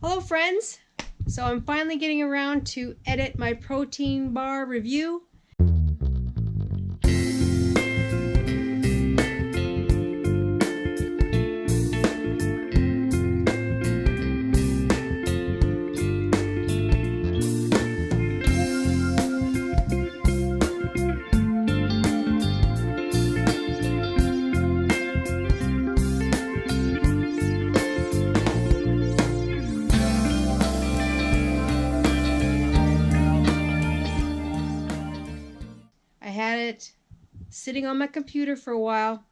Hello friends! So I'm finally getting around to edit my protein bar review. I had it sitting on my computer for a while,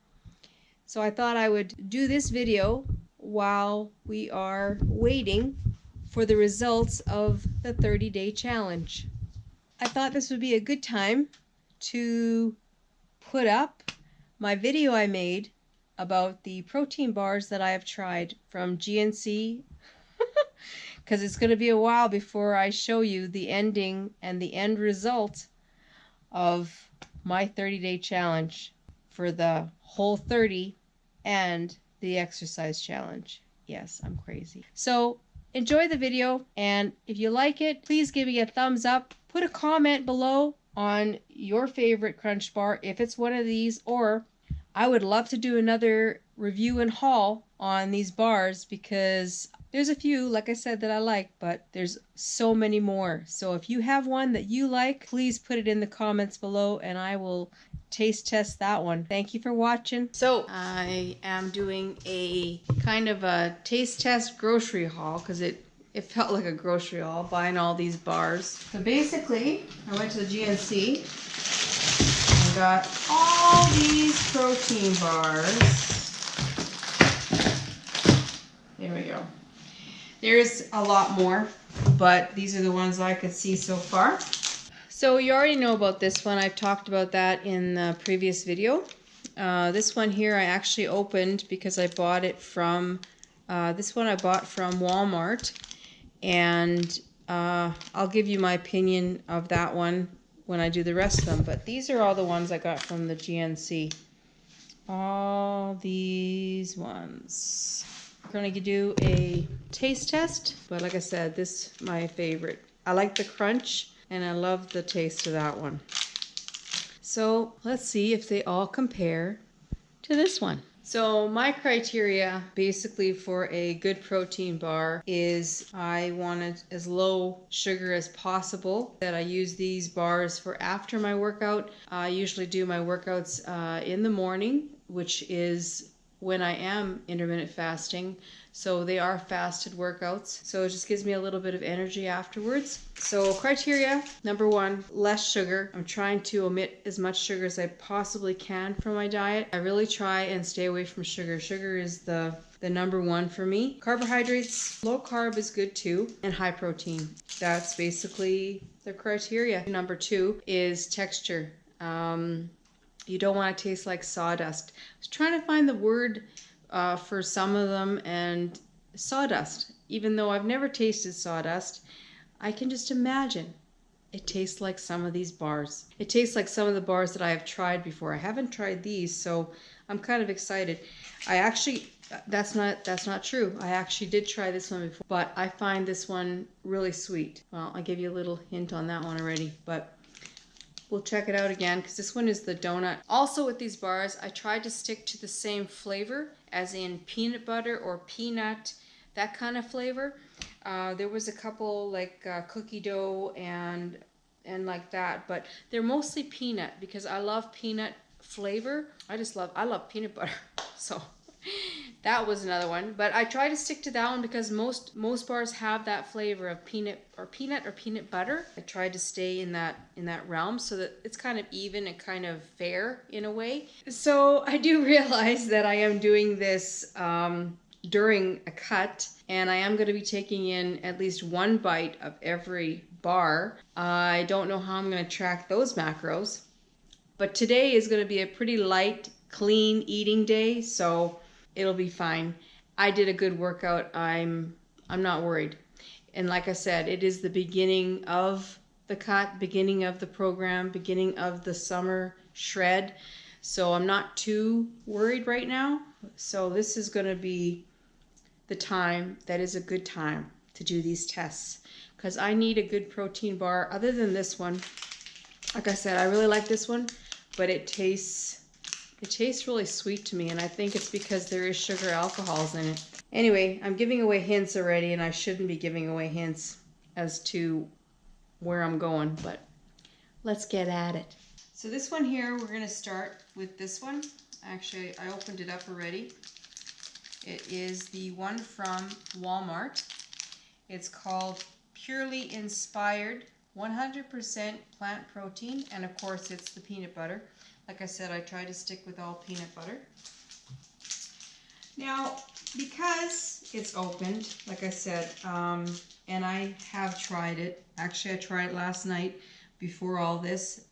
so I thought I would do this video while we are waiting for the results of the 30-day challenge. I thought this would be a good time to put up my video I made about the protein bars that I have tried from GNC, because it's going to be a while before I show you the ending and the end result of my 30-day challenge for the whole 30 and the exercise challenge. Yes, I'm crazy. So enjoy the video, and if you like it, please give me a thumbs up. Put a comment below on your favorite crunch bar if it's one of these, or I would love to do another review and haul on these bars because there's a few, like I said, that I like, but there's so many more. So if you have one that you like, please put it in the comments below and I will taste test that one. Thank you for watching. So I am doing a kind of a taste test grocery haul because it felt like a grocery haul, buying all these bars. So basically, I went to the GNC and got all these protein bars. There we go. There's a lot more, but these are the ones I could see so far. So you already know about this one. I've talked about that in the previous video. This one here I actually opened because I bought it from, this one I bought from Walmart, and I'll give you my opinion of that one when I do the rest of them. But these are all the ones I got from the GNC. All these ones. We're going to do a taste test, but like I said, this is my favorite. I like the crunch and I love the taste of that one. So let's see if they all compare to this one. So my criteria basically for a good protein bar is I want it as low sugar as possible. That I use these bars for after my workout. I usually do my workouts in the morning, which is when I am intermittent fasting. So they are fasted workouts. So it just gives me a little bit of energy afterwards. So criteria, number one, less sugar. I'm trying to omit as much sugar as I possibly can from my diet. I really try and stay away from sugar. Sugar is the number one for me. Carbohydrates, low carb is good too, and high protein. That's basically the criteria. Number two is texture. You don't want to taste like sawdust. I was trying to find the word for some of them, and sawdust. Even though I've never tasted sawdust, I can just imagine it tastes like some of these bars. It tastes like some of the bars that I have tried before. I haven't tried these, so I'm kind of excited. I actually, that's not true. I actually did try this one before, but I find this one really sweet. Well, I gave you a little hint on that one already, but we'll check it out again because this one is the donut. Also with these bars, I tried to stick to the same flavor as in peanut butter or peanut, that kind of flavor. There was a couple like cookie dough and like that, but they're mostly peanut because I love peanut flavor. I love peanut butter. So that was another one, but I try to stick to that one because most bars have that flavor of peanut or peanut butter. I tried to stay in that realm so that it's kind of even and kind of fair in a way. So I do realize that I am doing this during a cut, and I am going to be taking in at least one bite of every bar. I don't know how I'm going to track those macros, but today is going to be a pretty light, clean eating day, so it'll be fine. I did a good workout. I'm not worried. And like I said, it is the beginning of the cut, beginning of the program, beginning of the summer shred. So I'm not too worried right now. So this is going to be the time that is a good time to do these tests, because I need a good protein bar other than this one. Like I said, I really like this one, but it tastes really sweet to me, and I think it's because there is sugar alcohols in it. Anyway, I'm giving away hints already, and I shouldn't be giving away hints as to where I'm going, but let's get at it. So this one here, we're going to start with this one. Actually, I opened it up already. It is the one from Walmart. It's called Purely Inspired 100% Plant Protein, and of course it's the peanut butter. Like I said, I try to stick with all peanut butter. Now, because it's opened, like I said, and I have tried it. Actually, I tried it last night before all this.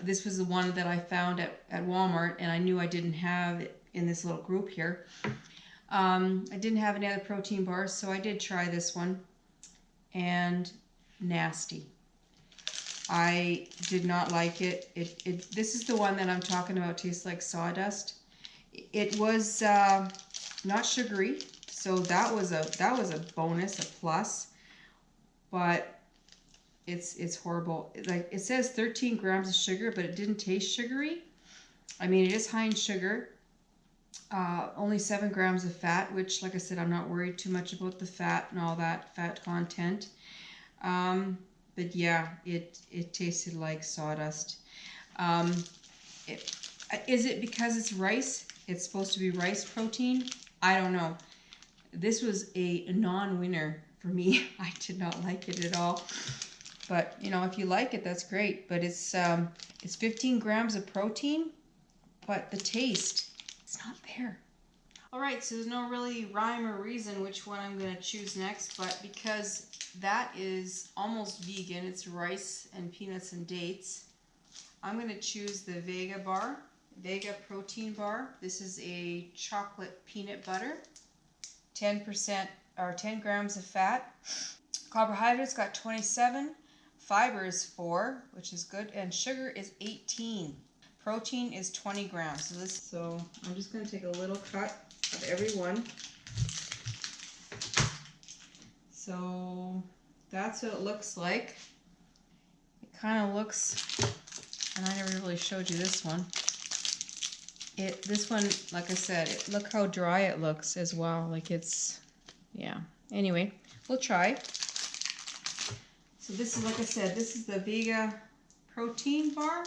This was the one that I found at Walmart, and I knew I didn't have it in this little group here. I didn't have any other protein bars, so I did try this one, and nasty. I did not like it. This is the one that I'm talking about. Tastes like sawdust. It was not sugary, so that was a bonus, a plus. But it's horrible. Like, it says 13 grams of sugar, but it didn't taste sugary. I mean, it is high in sugar. Only 7 grams of fat, which, like I said, I'm not worried too much about the fat and all that fat content. But yeah, it tasted like sawdust. Is it because it's rice? It's supposed to be rice protein? I don't know. This was a non-winner for me. I did not like it at all. But, you know, if you like it, that's great. But it's 15 grams of protein, but the taste, it's not there. All right, so there's no really rhyme or reason which one I'm going to choose next, but because that is almost vegan, it's rice and peanuts and dates, I'm going to choose the Vega protein bar. This is a chocolate peanut butter, 10% or 10 grams of fat. Carbohydrates got 27, fiber is 4, which is good, and sugar is 18. Protein is 20 grams. So I'm just going to take a little cut of every one. So that's what it looks like. It kind of looks, and I never really showed you this one. This one, like I said, look how dry it looks as well. Like it's, yeah. Anyway, we'll try. So this is, like I said, this is the Vega protein bar.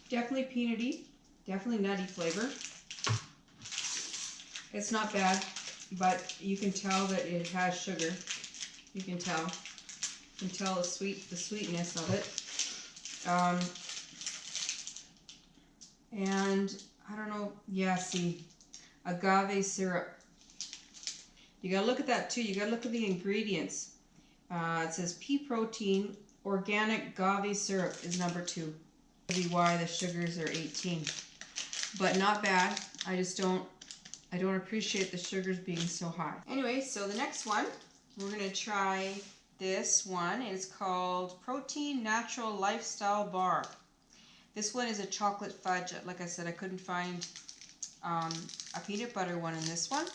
Definitely peanutty, definitely nutty flavor. It's not bad, but you can tell that it has sugar. You can tell the sweetness of it. And I don't know. Yeah, see, agave syrup. You gotta look at that too. You gotta look at the ingredients. It says pea protein, organic agave syrup is number 2. Maybe why the sugars are 18, but not bad. I don't appreciate the sugars being so high. Anyway, so the next one, we're gonna try this one. It's called Protein Natural Lifestyle Bar. This one is a chocolate fudge. Like I said, I couldn't find a peanut butter one in this one.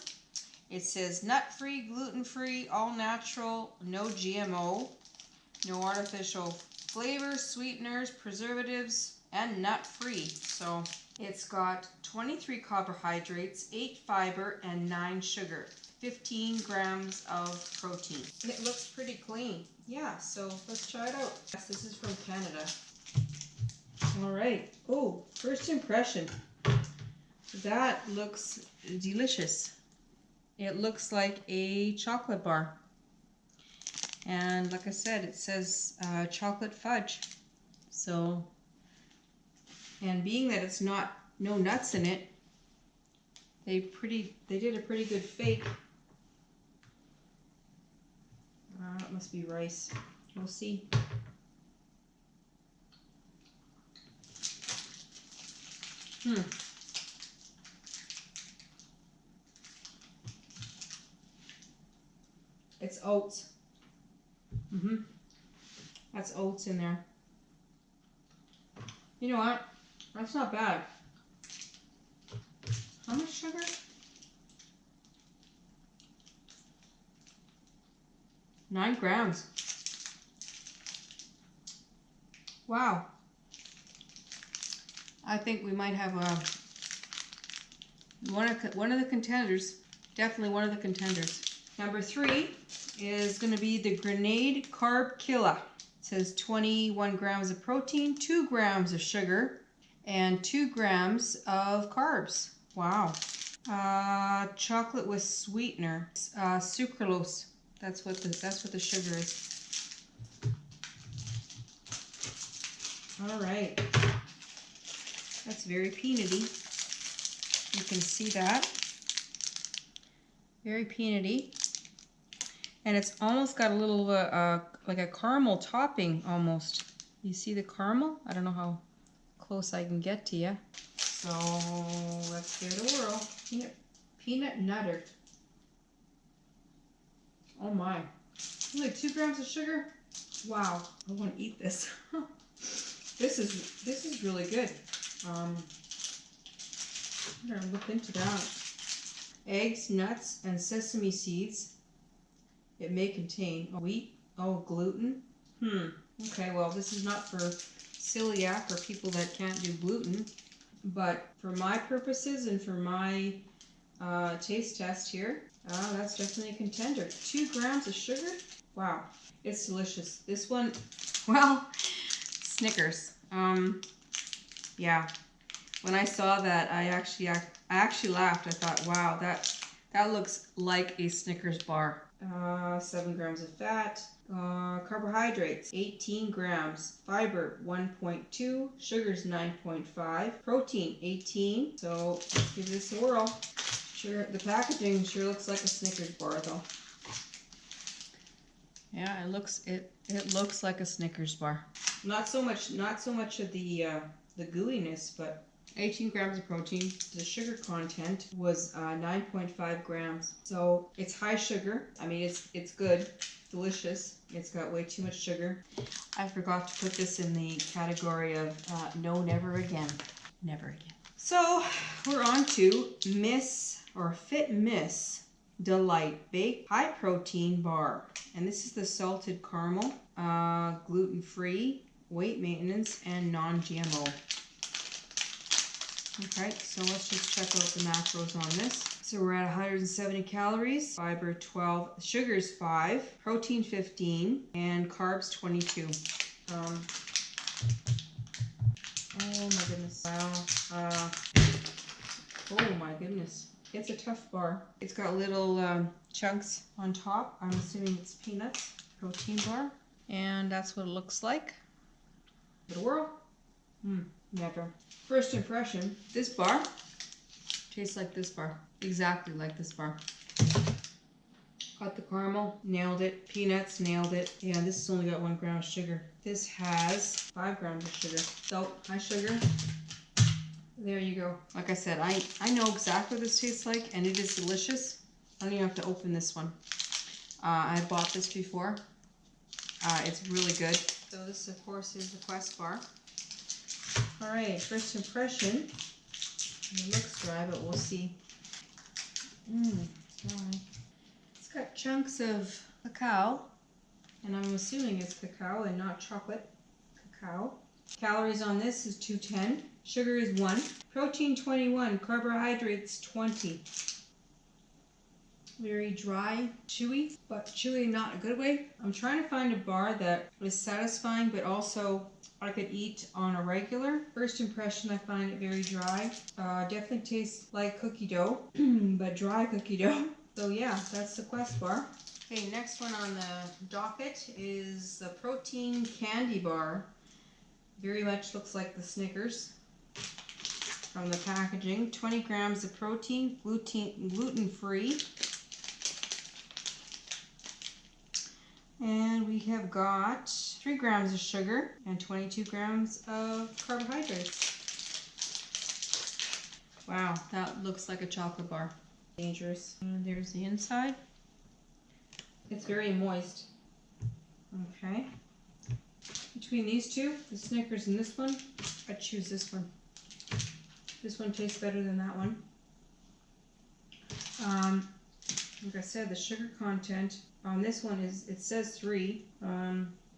It says nut-free, gluten-free, all-natural, no GMO, no artificial flavors, sweeteners, preservatives, and nut-free. So it's got 23 carbohydrates, 8 fiber, and 9 sugar. 15 grams of protein. It looks pretty clean. Yeah, so let's try it out. Yes, this is from Canada. All right. Oh, first impression. That looks delicious. It looks like a chocolate bar. And like I said, it says chocolate fudge. So, and being that it's no nuts in it, they did a pretty good fake. It must be rice. We'll see. It's oats. That's oats in there. You know what? That's not bad. How much sugar? 9 grams. Wow. I think we might have one of the contenders. Definitely one of the contenders. Number 3 is going to be the Grenade Carb Killer. It says 21 grams of protein, 2 grams of sugar, and 2 grams of carbs. Wow. Chocolate with sweetener, sucralose. That's what the sugar is. All right. That's very peanutty. You can see that. Very peanutty. And it's almost got a little like a caramel topping almost. You see the caramel? I don't know how close I can get to you. So let's give it a whirl. Peanut nutter. Oh my. Only 2 grams of sugar? Wow. I want to eat this. This is really good. I'm gonna look into that. Eggs, nuts, and sesame seeds. It may contain wheat. Oh, gluten. Okay, well, this is not for celiac or people that can't do gluten, but for my purposes and for my taste test here, that's definitely a contender. 2 grams of sugar? Wow, it's delicious. This one, well, Snickers. Yeah. When I saw that, I actually laughed. I thought, wow, that looks like a Snickers bar. 7 grams of fat. Carbohydrates, 18 grams. Fiber, 1.2. Sugars, 9.5. Protein, 18. So let's give this a whirl. Sure, the packaging sure looks like a Snickers bar, though. Yeah, it looks like a Snickers bar. Not so much of the gooiness, but 18 grams of protein. The sugar content was 9.5 grams. So it's high sugar. I mean, it's good, delicious. It's got way too much sugar. I forgot to put this in the category of no, never again. Never again. So we're on to Fit Miss Delight Baked High Protein Bar. And this is the salted caramel, gluten-free, weight maintenance, and non-GMO. Okay, so let's just check out the macros on this. So we're at 170 calories, fiber 12, sugars 5, protein 15, and carbs 22. Oh my goodness. Wow. Oh my goodness. It's a tough bar. It's got little chunks on top. I'm assuming it's peanuts. Protein bar. And that's what it looks like. Give it a whirl. Never. First impression, this bar tastes like this bar. Exactly like this bar. Got the caramel, nailed it. Peanuts, nailed it. Yeah, this has only got 1 gram of sugar. This has 5 grams of sugar. So, high sugar. There you go. Like I said, I know exactly what this tastes like, and it is delicious. I don't even have to open this one. I bought this before. It's really good. So this, of course, is the Quest bar. All right, first impression. It looks dry, but we'll see. It's got chunks of cacao, and I'm assuming it's cacao and not chocolate. Cacao. Calories on this is 210. Sugar is 1. Protein 21. Carbohydrates 20. Very dry, chewy, but chewy not in a good way. I'm trying to find a bar that is satisfying, but also I could eat on a regular. First impression, I find it very dry. Definitely tastes like cookie dough, but dry cookie dough. So yeah, that's the Quest bar. Okay, next one on the docket is the protein candy bar. Very much looks like the Snickers from the packaging. 20 grams of protein, gluten-free. And we have got 3 grams of sugar and 22 grams of carbohydrates. Wow, that looks like a chocolate bar. Dangerous. And there's the inside. It's very moist. Okay. Between these two, the Snickers and this one, I'd choose this one. This one tastes better than that one. Like I said, the sugar content on this one is, it says 3,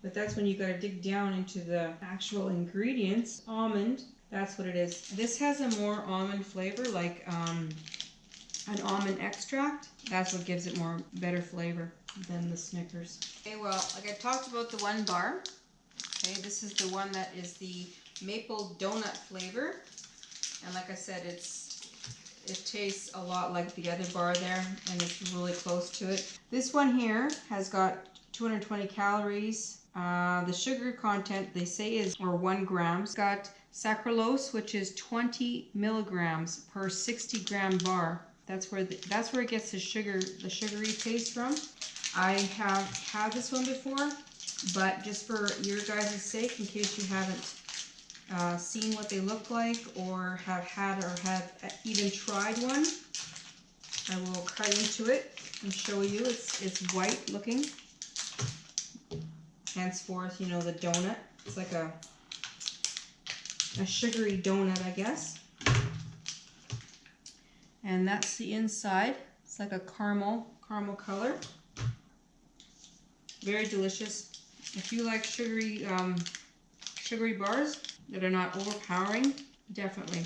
but that's when you gotta dig down into the actual ingredients. Almond, that's what it is. This has a more almond flavor, like an almond extract. That's what gives it more better flavor than the Snickers. Okay, well, like I talked about the one bar. Okay, this is the one that is the maple donut flavor. And like I said, it tastes a lot like the other bar there, and it's really close to it. This one here has got 220 calories. The sugar content they say is 1 gram. It's got sucralose, which is 20 milligrams per 60 gram bar. That's where it gets the sugary taste from. I have had this one before, but just for your guys' sake, in case you haven't seen what they look like or have had or have even tried one, I will cut into it and show you. It's white looking. Henceforth, you know, the donut. It's like a sugary donut, I guess. And that's the inside. It's like a caramel color. Very delicious. If you like sugary bars that are not overpowering, definitely.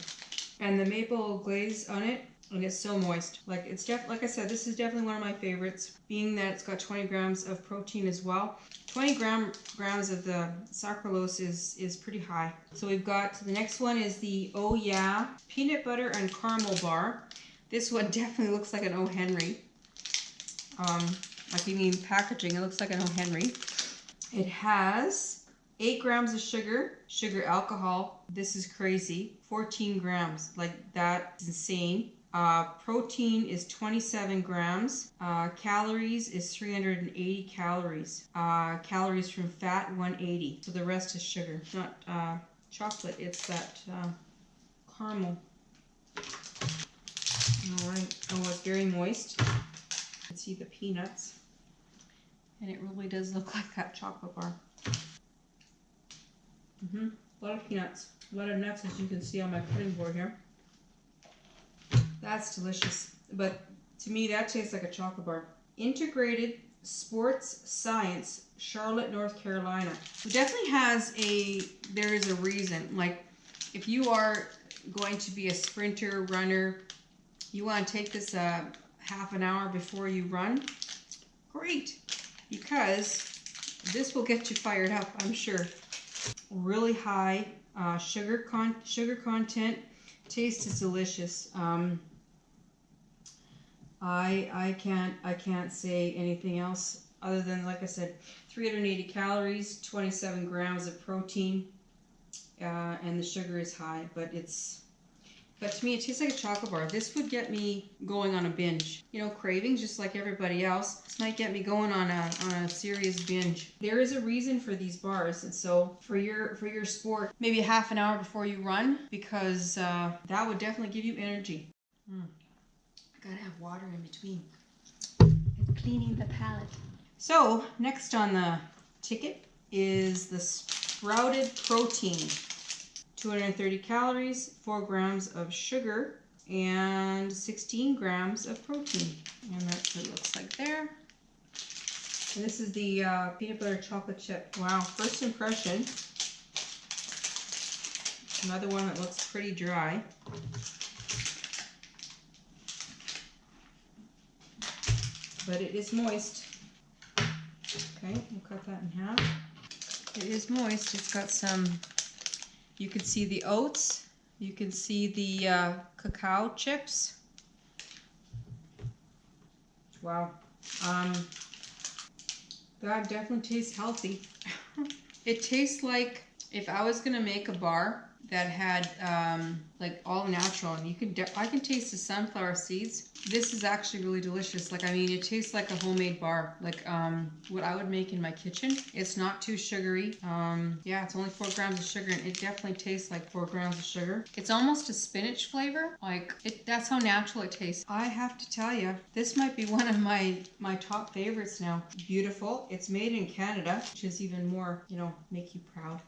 And the maple glaze on it, and it's so moist. Like like I said, this is definitely one of my favorites, being that it's got 20 grams of protein as well. 20 grams of the sucralose is pretty high. So we've got, the next one is the Oh Yeah peanut butter and caramel bar. This one definitely looks like an O. Henry. Like you mean packaging, it looks like an O. Henry. It has 8 grams of sugar alcohol. This is crazy. 14 grams, like that's insane. Protein is 27 grams. Calories is 380 calories. Calories from fat, 180. So the rest is sugar. It's not chocolate, it's that caramel. Alright, oh, it's very moist. You can see the peanuts. And it really does look like that chocolate bar. A lot of peanuts. A lot of nuts, as you can see on my cutting board here. That's delicious. But to me, that tastes like a chocolate bar. Integrated Sports Science, Charlotte, North Carolina. It definitely has there is a reason. Like, if you are going to be a sprinter, runner, you want to take this half an hour before you run, great. Because this will get you fired up, I'm sure. Really high sugar content. Taste is delicious. I can't say anything else other than, like I said, 380 calories, 27 grams of protein, and the sugar is high. But to me, it tastes like a chocolate bar. This would get me going on a binge. You know, cravings, just like everybody else. This might get me going on a serious binge. There is a reason for these bars, and so for your sport, maybe half an hour before you run, because that would definitely give you energy. I gotta have water in between. It's cleaning the palate. So next on the ticket is the sprouted protein. 230 calories, 4 grams of sugar, and 16 grams of protein. And that's what it looks like there. And this is the peanut butter chocolate chip. Wow, first impression. Another one that looks pretty dry. But it is moist. Okay, we'll cut that in half. It is moist. It's got some... You can see the oats, you can see the cacao chips. Wow. That definitely tastes healthy. It tastes like if I was gonna make a bar that had like all natural, and I can taste the sunflower seeds. This is actually really delicious. Like, I mean, it tastes like a homemade bar, like what I would make in my kitchen. It's not too sugary. Yeah, it's only 4 grams of sugar, and it definitely tastes like 4 grams of sugar. It's almost a spinach flavor. Like, that's how natural it tastes. I have to tell you, this might be one of my top favorites now. Beautiful. It's made in Canada, which is even more, you know, make you proud.